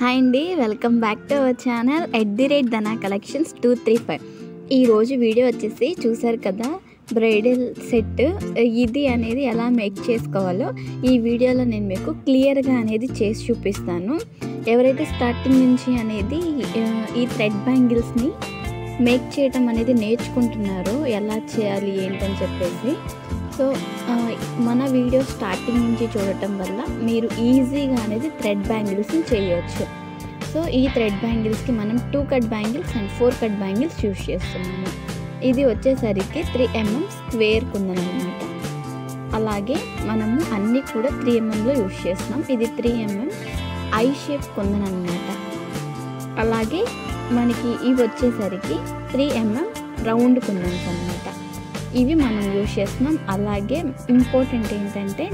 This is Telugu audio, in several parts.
హాయ్ అండి, welcome back to our channel @Dana Collections 235. ఈరోజు వీడియో వచ్చేసి చూసారు కదా, బ్రైడల్ సెట్ ఇది అనేది ఎలా మేక్ చేసుకోవాలో ఈ వీడియోలో నేను మీకు క్లియర్గా అనేది చేసి చూపిస్తాను. ఎవరైతే స్టార్టింగ్ నుంచి అనేది ఈ థ్రెడ్ బ్యాంగిల్స్ని మేక్ చేయటం అనేది నేర్చుకుంటున్నారో ఎలా చేయాలి ఏంటని చెప్పేసి, సో మన వీడియో స్టార్టింగ్ నుంచి చూడటం వల్ల మీరు ఈజీగా అనేది థ్రెడ్ బ్యాంగిల్స్ని చేయవచ్చు. సో ఈ థ్రెడ్ బ్యాంగిల్స్కి మనం 2 cut bangles and 4 cut bangles use చేస్తున్నాము. ఇది వచ్చేసరికి 3mm స్క్వేర్ కుందన్ అనమాట. అలాగే మనము అన్నీ కూడా 3mmలో యూస్ చేస్తున్నాం. ఇది 3mm ఐ షేప్ కుందన్ అనమాట. అలాగే మనకి ఇవి వచ్చేసరికి 3mm రౌండ్ కుందన్స్ అనమాట. ఇవి మనం యూస్ చేస్తున్నాం. అలాగే ఇంపార్టెంట్ ఏంటంటే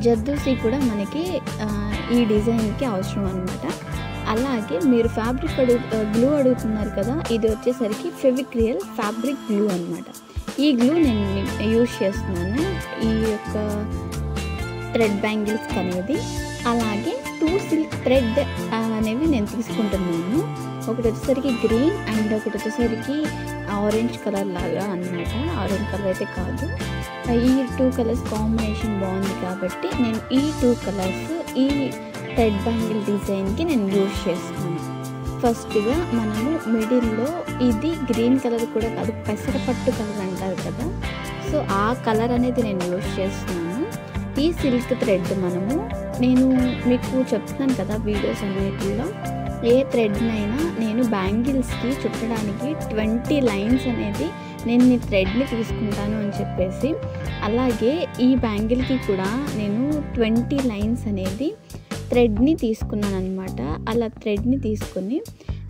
జర్దోసి కూడా మనకి ఈ డిజైన్కి అవసరం అనమాట. అలాగే మీరు ఫ్యాబ్రిక్ గ్లూ అడుగుతున్నారు కదా, ఇది వచ్చేసరికి ఫెవిక్రియల్ ఫ్యాబ్రిక్ గ్లూ అనమాట. ఈ గ్లూ నేను యూస్ చేస్తున్నాను ఈ యొక్క థ్రెడ్ బ్యాంగిల్స్కి అనేది. అలాగే 2 సిల్క్ థ్రెడ్ అనేవి నేను తీసుకుంటున్నాను. ఒకటి వచ్చేసరికి గ్రీన్ అండ్ ఒకటి వచ్చేసరికి ఆరెంజ్ కలర్ లాగా అనమాట. ఆరెంజ్ కలర్ అయితే కాదు, ఈ 2 కలర్స్ కాంబినేషన్ బాగుంది కాబట్టి నేను ఈ 2 కలర్స్ ఈ థ్రెడ్ బ్యాంగిల్ డిజైన్కి నేను యూజ్ చేస్తున్నాను. ఫస్ట్గా మనము మిడిల్లో ఇది గ్రీన్ కలర్ కూడా కాదు, పెసరపట్టు కలర్ అంటారు కదా, సో ఆ కలర్ అనేది నేను యూజ్ చేస్తున్నాను. ఈ సిల్క్ థ్రెడ్ నేను మీకు చెప్తున్నాను కదా వీడియోస్ అన్నిటిలో, ఏ థ్రెడ్నైనా నేను బ్యాంగిల్స్కి చుట్టడానికి 20 లైన్స్ అనేది నేను ఈ థ్రెడ్ని తీసుకుంటాను అని చెప్పేసి, అలాగే ఈ బ్యాంగిల్కి కూడా నేను 20 లైన్స్ అనేది థ్రెడ్ని తీసుకున్నాను అనమాట. అలా థ్రెడ్ని తీసుకొని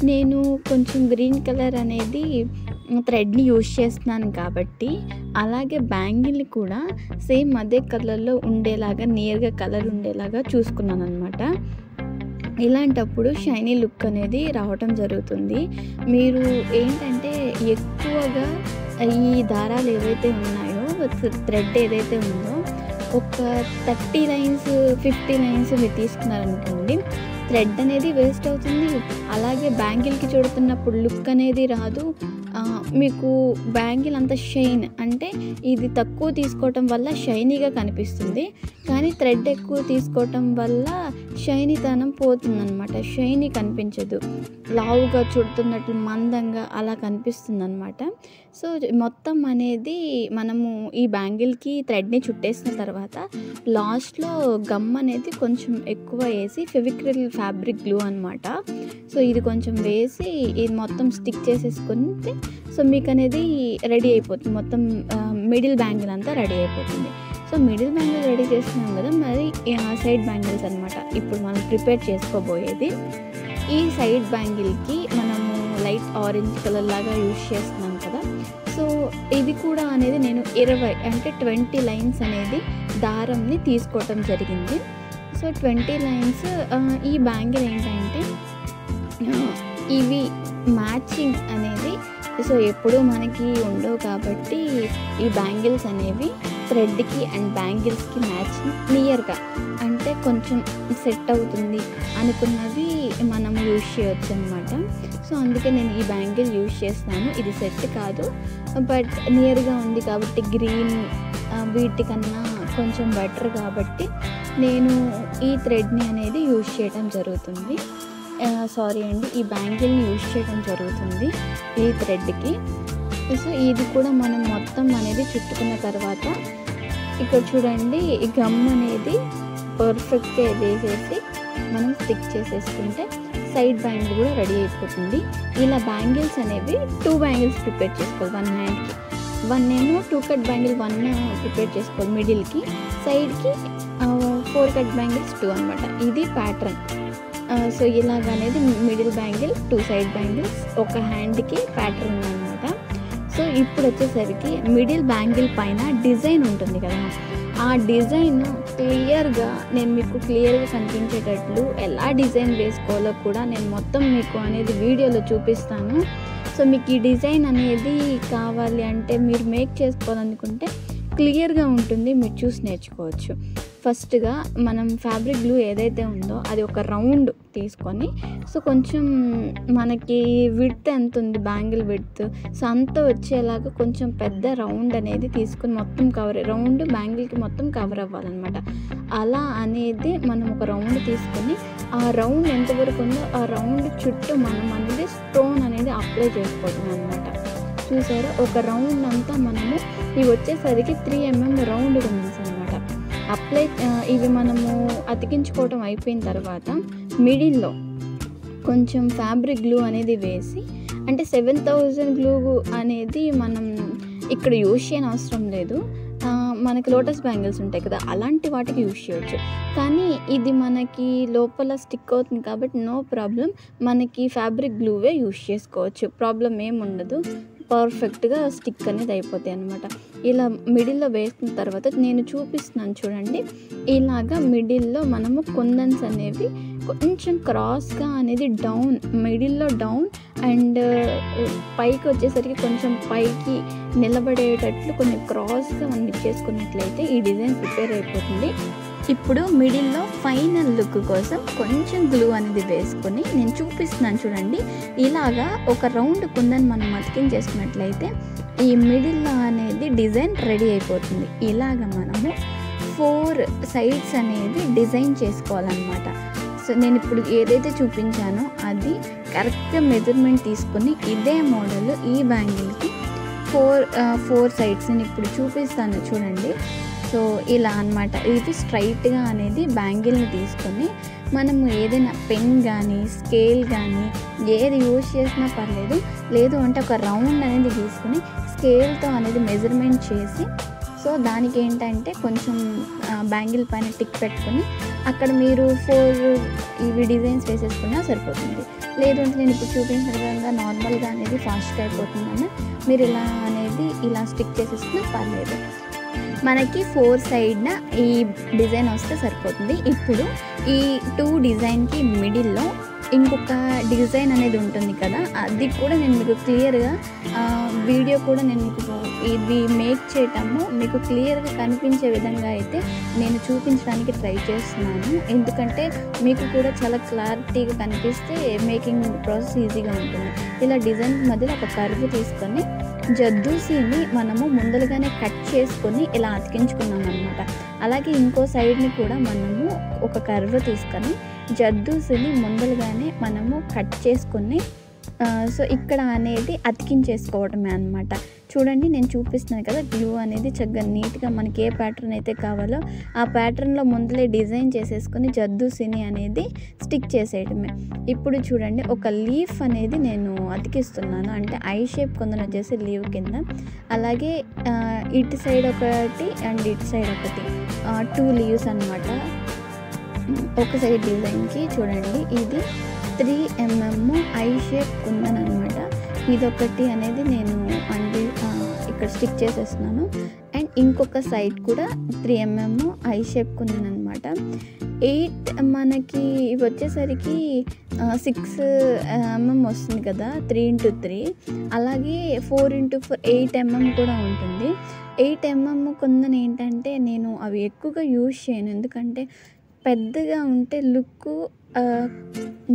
నేను కొంచెం గ్రీన్ కలర్ అనేది థ్రెడ్ని యూజ్ చేస్తున్నాను కాబట్టి, అలాగే బ్యాంగిల్ కూడా సేమ్ అదే కలర్లో ఉండేలాగా, నియర్గా కలర్ ఉండేలాగా చూసుకున్నాను అనమాట. ఇలాంటప్పుడు షైనీ లుక్ అనేది రావటం జరుగుతుంది. మీరు ఏంటంటే ఎక్కువగా ఈ దారాలు ఏవైతే ఉన్నాయో, థ్రెడ్ ఏదైతే ఉందో, ఒక 30 లైన్స్ 50 లైన్స్ మీరు తీసుకున్నారనుకోండి, థ్రెడ్ అనేది వేస్ట్ అవుతుంది. అలాగే బ్యాంగిల్కి చుడుతున్నప్పుడు లుక్ అనేది రాదు. మీకు బ్యాంగిల్ అంత షైన్ అంటే ఇది తక్కువ తీసుకోవటం వల్ల షైనీగా కనిపిస్తుంది, కానీ థ్రెడ్ ఎక్కువ తీసుకోవటం వల్ల షైనీతనం పోతుందన్నమాట. షైనీ కనిపించదు, లావుగా చుడుతున్నట్లు మందంగా అలా కనిపిస్తుంది అనమాట. సో మొత్తం అనేది మనము ఈ బ్యాంగిల్కి థ్రెడ్ని చుట్టేసిన తర్వాత లాస్ట్లో గమ్ అనేది కొంచెం ఎక్కువ వేసి, ఫెవిక్రిల్ ఫ్యాబ్రిక్ గ్లూ అనమాట, సో ఇది కొంచెం వేసి ఇది మొత్తం స్టిక్ చేసేసుకుంటే సో మీకు అనేది రెడీ అయిపోతుంది. మొత్తం మిడిల్ బ్యాంగిల్ అంతా రెడీ అయిపోతుంది. సో మిడిల్ బ్యాంగిల్ రెడీ చేస్తున్నాం కదా, మరి సైడ్ బ్యాంగిల్స్ అనమాట ఇప్పుడు మనం ప్రిపేర్ చేసుకోబోయేది. ఈ సైడ్ బ్యాంగిల్కి మనము లైట్ ఆరెంజ్ కలర్ లాగా యూజ్ చేస్తున్నాం కదా, సో ఇది కూడా అనేది నేను 20 లైన్స్ అనేది దారంని తీసుకోవటం జరిగింది. సో 20 లైన్స్ ఈ బ్యాంగిల్ ఏంటంటే ఇవి మ్యాచింగ్ అనేది సో ఎప్పుడూ మనకి ఉండవు కాబట్టి, ఈ బ్యాంగిల్స్ అనేవి థ్రెడ్కి అండ్ బ్యాంగిల్స్కి మ్యాచింగ్ నియర్గా అంటే కొంచెం సెట్ అవుతుంది అనుకున్నది మనం యూజ్ చేయొచ్చు అనమాట. సో అందుకే నేను ఈ బ్యాంగిల్ యూజ్ చేస్తాను. ఇది సెట్ కాదు, బట్ నియర్గా ఉంది కాబట్టి, గ్రీన్ వీటికన్నా కొంచెం బెటర్ కాబట్టి నేను ఈ థ్రెడ్ని అనేది యూజ్ చేయడం జరుగుతుంది. సారీ అండి, ఈ బ్యాంగిల్ని యూజ్ చేయడం జరుగుతుంది ఈ థ్రెడ్కి. సో ఇది కూడా మనం మొత్తం అనేది చుట్టుకున్న తర్వాత ఇక్కడ చూడండి, ఈ గమ్ అనేది పర్ఫెక్ట్గా వేసేసి మనం స్టిక్ చేసేసుకుంటే సైడ్ బ్యాంగిల్ కూడా రెడీ అయిపోతుంది. ఇలా బ్యాంగిల్స్ అనేవి 2 బ్యాంగిల్స్ ప్రిపేర్ చేసుకోవాలి. 1 హ్యాండ్కి 1 ఏమో 2 కట్ బ్యాంగిల్ 1 ప్రిపేర్ చేసుకోవాలి మిడిల్కి, సైడ్కి 4 కట్ బ్యాంగిల్స్ 2 అనమాట. ఇది ప్యాటర్న్. సో ఇలాగనేది మిడిల్ బ్యాంగిల్ 2 సైడ్ బ్యాంగిల్స్ ఒక హ్యాండ్కి ప్యాటర్న్ అనమాట. సో ఇప్పుడు వచ్చేసరికి మిడిల్ బ్యాంగిల్ పైన డిజైన్ ఉంటుంది కదా, ఆ డిజైన్ క్లియర్గా నేను మీకు క్లియర్గా కనిపించేటట్లు ఎలా డిజైన్ వేసుకోవాలో కూడా నేను మొత్తం మీకు అనేది వీడియోలో చూపిస్తాను. సో మీకు ఈ డిజైన్ అనేది కావాలి అంటే మీరు మేక్ చేసుకోవాలనుకుంటే క్లియర్గా ఉంటుంది, మీరు చూసి నేర్చుకోవచ్చు. ఫస్ట్గా మనం ఫ్యాబ్రిక్ గ్లూ ఏదైతే ఉందో అది ఒక రౌండ్ తీసుకొని, సో కొంచెం మనకి విడ్త్ ఎంత ఉంది, బ్యాంగిల్ విడ్త్, సో అంత వచ్చేలాగా కొంచెం పెద్ద రౌండ్ అనేది తీసుకొని మొత్తం రౌండ్ బ్యాంగిల్కి మొత్తం కవర్ అవ్వాలన్నమాట. అలా అనేది మనం ఒక రౌండ్ తీసుకొని ఆ రౌండ్ ఎంతవరకు ఉందో ఆ రౌండ్ చుట్టూ మనం అనేది స్టోన్ అనేది అప్లై చేసుకోవడం అనమాట. చూసారా, ఒక రౌండ్ అంతా మనము ఇవి వచ్చేసరికి 3 mm రౌండ్ ఉంది అనమాట. ఇవి మనము అతికించుకోవటం అయిపోయిన తర్వాత మిడిల్లో కొంచెం ఫ్యాబ్రిక్ గ్లూ అనేది వేసి, అంటే 7000 గ్లూ అనేది మనం ఇక్కడ యూజ్ చేయని అవసరం లేదు. మనకి లోటస్ బ్యాంగిల్స్ ఉంటాయి కదా, అలాంటి వాటికి యూజ్ చేయవచ్చు. కానీ ఇది మనకి లోపల స్టిక్ అవుతుంది కాబట్టి నో ప్రాబ్లం, మనకి ఫ్యాబ్రిక్ గ్లూవే యూజ్ చేసుకోవచ్చు, ప్రాబ్లం ఏముండదు. పర్ఫెక్ట్గా స్టిక్ అనేది అయిపోతాయి అన్నమాట. ఇలా మిడిల్లో వేసుకున్న తర్వాత నేను చూపిస్తున్నాను చూడండి, ఇలాగా మిడిల్లో మనము కుందన్స్ అనేవి కొంచెం క్రాస్గా అనేది డౌన్, మిడిల్లో డౌన్ అండ్ పైకి వచ్చేసరికి కొంచెం పైకి నిలబడేటట్లు కొంచెం క్రాస్గా మనం ఇచ్చేసుకున్నట్లయితే ఈ డిజైన్ ప్రిపేర్ అయిపోతుంది. ఇప్పుడు మిడిల్లో ఫైనల్ లుక్ కోసం కొంచెం గ్లూ అనేది వేసుకొని నేను చూపిస్తున్నాను చూడండి, ఇలాగా ఒక రౌండ్ కుందని మనం అతికించేసుకున్నట్లయితే ఈ మిడిల్లో అనేది డిజైన్ రెడీ అయిపోతుంది. ఇలాగ మనము 4 సైడ్స్ అనేది డిజైన్ చేసుకోవాలన్నమాట. సో నేను ఇప్పుడు ఏదైతే చూపించానో అది కరెక్ట్గా మెజర్మెంట్ తీసుకొని ఇదే మోడల్ ఈ బ్యాంగిల్కి 4 సైడ్స్ నేను ఇప్పుడు చూపిస్తాను చూడండి. సో ఇలా అన్నమాట. ఇది స్ట్రైట్గా అనేది బ్యాంగిల్ని తీసుకొని మనము ఏదైనా పెన్ కానీ స్కేల్ కానీ ఏది యూజ్ చేసినా పర్లేదు, లేదు అంటే ఒక రౌండ్ అనేది తీసుకుని స్కేల్తో అనేది మెజర్మెంట్ చేసి, సో దానికి ఏంటంటే కొంచెం బ్యాంగిల్ పైన టిక్ పెట్టుకొని అక్కడ మీరు 4 ఇవి డిజైన్స్ వేసేసుకున్నా సరిపోతుంది. లేదు అంటే నేను ఇప్పుడు చూపించిన విధంగా నార్మల్గా అనేది ఫాస్ట్గా అయిపోతుందని మీరు ఇలా అనేది ఇలా స్టిక్ చేసేసుకున్నా పర్లేదు. మనకి 4 సైడ్న ఈ డిజైన్ వస్తే సరిపోతుంది. ఇప్పుడు ఈ 2 డిజైన్కి మిడిల్లో ఇంకొక డిజైన్ అనేది ఉంటుంది కదా, అది కూడా నేను మీకు క్లియర్గా వీడియో కూడా నేను మీకు ఇది మేక్ చేయటము మీకు క్లియర్గా కనిపించే విధంగా అయితే నేను చూపించడానికి ట్రై చేస్తున్నాను. ఎందుకంటే మీకు కూడా చాలా క్లారిటీగా కనిపిస్తే మేకింగ్ ప్రాసెస్ ఈజీగా ఉంటుంది. ఇలా డిజైన్ మధ్యలో ఒక కర్వ్ తీసుకొని జద్దూసిని మనము ముందలుగానే కట్ చేసుకొని ఇలా అతికించుకున్నాం అనమాట. అలాగే ఇంకో సైడ్ని కూడా మనము ఒక కర్వ్ తీసుకొని జద్దూసిని ముందలుగానే మనము కట్ చేసుకొని సో ఇక్కడ అనేది అతికించేసుకోవడమే అనమాట. చూడండి నేను చూపిస్తున్నాను కదా, గ్లూ అనేది చక్కగా నీట్గా మనకి ఏ ప్యాటర్న్ అయితే కావాలో ఆ ప్యాటర్న్లో ముందలే డిజైన్ చేసేసుకొని జద్దూసిని అనేది స్టిక్ చేసేయడమే. ఇప్పుడు చూడండి ఒక లీఫ్ అనేది నేను అతికిస్తున్నాను, అంటే ఐ షేప్ కొందరు వచ్చేసి లీవ్ కింద, అలాగే ఇటు సైడ్ ఒకటి అండ్ ఇటు సైడ్ ఒకటి 2 లీవ్స్ అనమాట. ఒక సైడ్ డిజైన్కి చూడండి ఇది 3 mm ఐ షేప్ కుందనమాట. ఇదొకటి అనేది నేను ఇక్కడ స్టిక్ చేసేస్తున్నాను. అండ్ ఇంకొక సైడ్ కూడా 3 mm ఐ షేప్ కుందనమాట. 8 మనకి ఇవి వచ్చేసరికి 6 mm వస్తుంది కదా 3 x 3, అలాగే 4 x 4 8 mm కూడా ఉంటుంది. 8 mm కుందన్ ఏంటంటే నేను అవి ఎక్కువగా యూజ్ చేయను, ఎందుకంటే పెద్దగా ఉంటే లుక్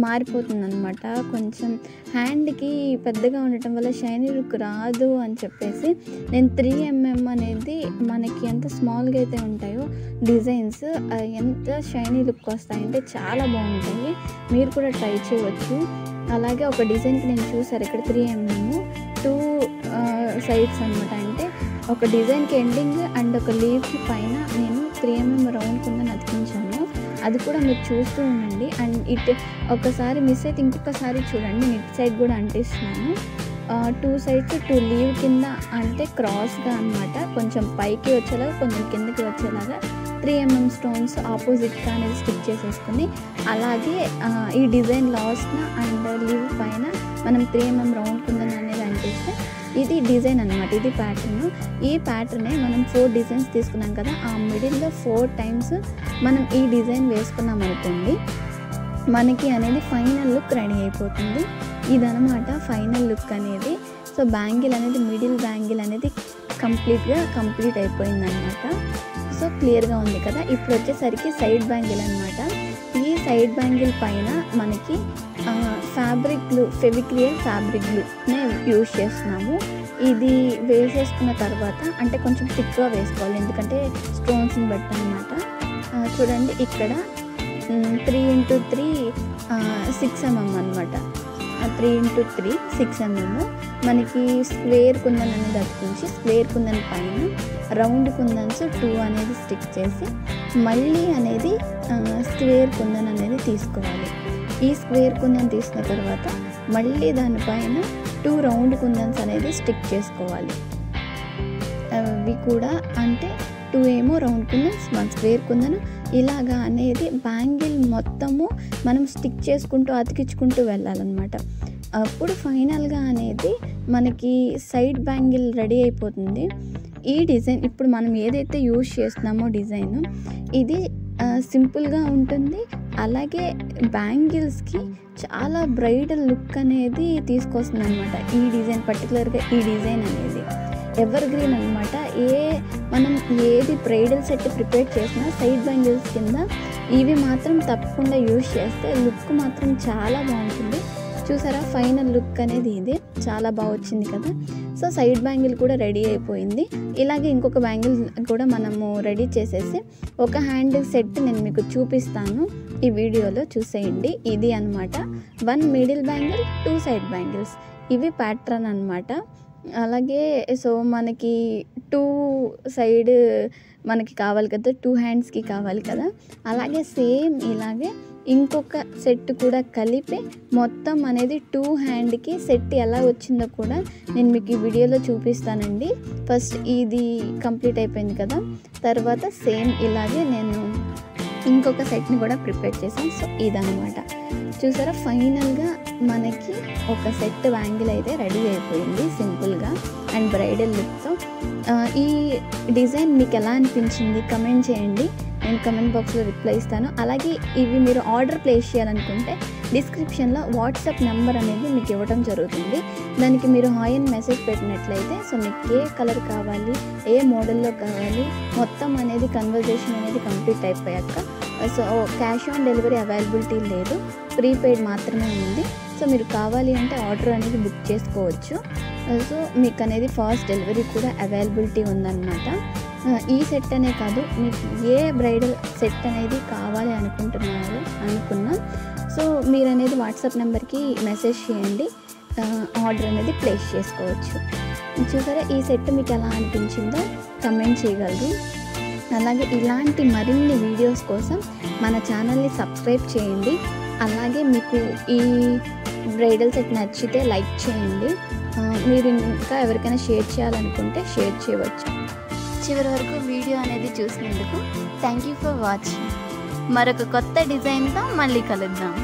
మారిపోతుంది అనమాట. కొంచెం హ్యాండ్కి పెద్దగా ఉండటం వల్ల షైనీ లుక్ రాదు అని చెప్పేసి నేను 3 mm అనేది మనకి ఎంత స్మాల్గా అయితే ఉంటాయో డిజైన్స్ ఎంత షైనీ లుక్ వస్తాయంటే చాలా బాగుంటాయి. మీరు కూడా ట్రై చేయవచ్చు. అలాగే ఒక డిజైన్కి నేను చూసారు ఇక్కడ 3 mm 2 సైడ్స్ అనమాట. అంటే ఒక డిజైన్కి ఎండింగ్ అండ్ ఒక లీవ్కి పైన నేను 3 mm రౌండ్ కింద అతికించాను. అది కూడా మీరు చూస్తూ ఉండండి. అండ్ ఇటు ఒకసారి మిస్ అయితే ఇంకొకసారి చూడండి, నేను ఇటు సైడ్ కూడా అంటిస్తున్నాను. 2 సైడ్స్ 2 లీవ్ కింద అంటే క్రాస్గా అనమాట, కొంచెం పైకి వచ్చేలాగా కొంచెం కిందకి వచ్చేలాగా 3 mm స్టోన్స్ ఆపోజిట్గా అనేది స్టిక్ చేసేసుకుని, అలాగే ఈ డిజైన్ లాస్ట్న అండ్ లీవ్ పైన మనం 3 mm రౌండ్ కింద అనేది అంటిస్తే ఇది డిజైన్ అనమాట. ఇది ప్యాటర్న్. ఈ ప్యాటర్నే మనం 4 డిజైన్స్ తీసుకున్నాం కదా, ఆ మిడిల్లో 4 టైమ్స్ మనం ఈ డిజైన్ వేసుకున్నాం అనుకోండి, మనకి అనేది ఫైనల్ లుక్ రెడీ అయిపోతుంది. ఇదనమాట ఫైనల్ లుక్ అనేది. సో బ్యాంగిల్ అనేది మిడిల్ బ్యాంగిల్ అనేది కంప్లీట్ అయిపోయిందనమాట. సో క్లియర్గా ఉంది కదా. ఇప్పుడు వచ్చేసరికి సైడ్ బ్యాంగిల్ అనమాట. ఈ సైడ్ బ్యాంగిల్ పైన మనకి ఫ్యాబ్రిక్ గ్లూ, ఫెవిక్రియల్ ఫ్యాబ్రిక్ గ్లూనే యూజ్ చేస్తున్నాము. ఇది వేసేసుకున్న తర్వాత అంటే కొంచెం థిక్గా వేసుకోవాలి, ఎందుకంటే స్టోన్స్ని బట్టి అనమాట. చూడండి ఇక్కడ 3x3 6 mm అనమాట. 3x3 6 mm మనకి స్క్వేర్ కుందన్ అనేది అతికించి స్క్వేర్ కుందన్ పైన రౌండ్ కుందన్స్ 2 అనేది స్టిక్ చేసి మళ్ళీ అనేది స్క్వేర్ కుందన్ అనేది తీసుకోవాలి. ఈ స్క్వేర్ కుందన్ తీసుకున్న తర్వాత మళ్ళీ దానిపైన 2 రౌండ్ కుందన్స్ అనేది స్టిక్ చేసుకోవాలి. అవి కూడా అంటే 2 ఏమో రౌండ్ కుందన్స్, 1 స్క్వేర్ కుందన్, ఇలాగా అనేది బ్యాంగిల్ మొత్తము మనం స్టిక్ చేసుకుంటూ అతికించుకుంటూ వెళ్ళాలన్నమాట. అప్పుడు ఫైనల్గా అనేది మనకి సైడ్ బ్యాంగిల్ రెడీ అయిపోతుంది. ఈ డిజైన్ ఇప్పుడు మనం ఏదైతే యూజ్ చేస్తున్నామో డిజైన్ ఇది సింపుల్గా ఉంటుంది. అలాగే బ్యాంగిల్స్కి చాలా బ్రైడల్ లుక్ అనేది తీసుకొస్తుంది అనమాట. ఈ డిజైన్ పర్టికులర్గా ఈ డిజైన్ అనేది ఎవర్ గ్రీన్ అనమాట. మనం ఏది బ్రైడల్ సెట్ ప్రిపేర్ చేసినా సైడ్ బ్యాంగిల్స్ కింద ఇవి మాత్రం తప్పకుండా యూజ్ చేస్తే లుక్ మాత్రం చాలా బాగుంటుంది. చూసారా ఫైనల్ లుక్ అనేది ఇది చాలా బాగా వచ్చింది కదా. సో సైడ్ బ్యాంగిల్ కూడా రెడీ అయిపోయింది. ఇలాగే ఇంకొక బ్యాంగిల్ కూడా మనము రెడీ చేసేసి ఒక హ్యాండ్ సెట్ నేను మీకు చూపిస్తాను, ఈ వీడియోలో చూసేయండి. ఇది అనమాట 1 మిడిల్ బ్యాంగిల్, 2 సైడ్ బ్యాంగిల్స్, ఇవి ప్యాటర్న్ అనమాట. అలాగే సో మనకి 2 సైడ్ మనకి కావాలి కదా, 2 హ్యాండ్స్కి కావాలి కదా. అలాగే సేమ్ ఇలాగే ఇంకొక సెట్ కూడా కలిపి మొత్తం అనేది 2 హ్యాండ్కి సెట్ ఎలా వచ్చిందో కూడా నేను మీకు ఈ వీడియోలో చూపిస్తానండి. ఫస్ట్ ఇది కంప్లీట్ అయిపోయింది కదా, తర్వాత సేమ్ ఇలాగే నేను ఇంకొక సెట్ని కూడా ప్రిపేర్ చేశాను. సో ఇదనమాట చూసారా ఫైనల్గా మనకి ఒక సెట్ బ్యాంగిల్ అయితే రెడీ అయిపోయింది సింపుల్గా అండ్ బ్రైడల్ లుక్తో. ఈ డిజైన్ మీకు ఎలా అనిపించింది కమెంట్ చేయండి, నేను కమెంట్ బాక్స్లో రిప్లై ఇస్తాను. అలాగే ఇవి మీరు ఆర్డర్ ప్లేస్ చేయాలనుకుంటే డిస్క్రిప్షన్లో వాట్సాప్ నెంబర్ అనేది మీకు ఇవ్వడం జరుగుతుంది. దానికి మీరు హాయ్ అని మెసేజ్ పెట్టినట్లయితే సో మీకు ఏ కలర్ కావాలి, ఏ మోడల్లో కావాలి, మొత్తం అనేది కన్వర్జేషన్ అనేది కంప్లీట్ అయిపోయాక so cash on delivery availability లేదు, ప్రీపెయిడ్ మాత్రమే ఉంది. సో మీరు కావాలి అంటే ఆర్డర్ అనేది బుక్ చేసుకోవచ్చు. సో మీకు అనేది ఫాస్ట్ డెలివరీ కూడా అవైలబిలిటీ ఉందన్నమాట. ఈ సెట్ అనే కాదు, మీకు ఏ బ్రైడల్ సెట్ అనేది కావాలి అనుకున్నా సో మీరు అనేది వాట్సాప్ నెంబర్కి మెసేజ్ చేయండి, ఆర్డర్ అనేది ప్లేస్ చేసుకోవచ్చు. చూసారా ఈ సెట్ మీకు ఎలా అనిపించిందో కమెంట్ చేయగలరు. అలాగే ఇలాంటి మరిన్ని వీడియోస్ కోసం మన ఛానల్ని సబ్స్క్రైబ్ చేయండి. అలాగే మీకు ఈ బ్రైడల్ సెట్ నచ్చితే లైక్ చేయండి. మీరు ఇంకా ఎవరికైనా షేర్ చేయాలనుకుంటే షేర్ చేయవచ్చు. చివరి వరకు వీడియో అనేది చూసినందుకు థ్యాంక్ యూ ఫర్ వాచింగ్. మరొక కొత్త డిజైన్తో మళ్ళీ కలుద్దాం.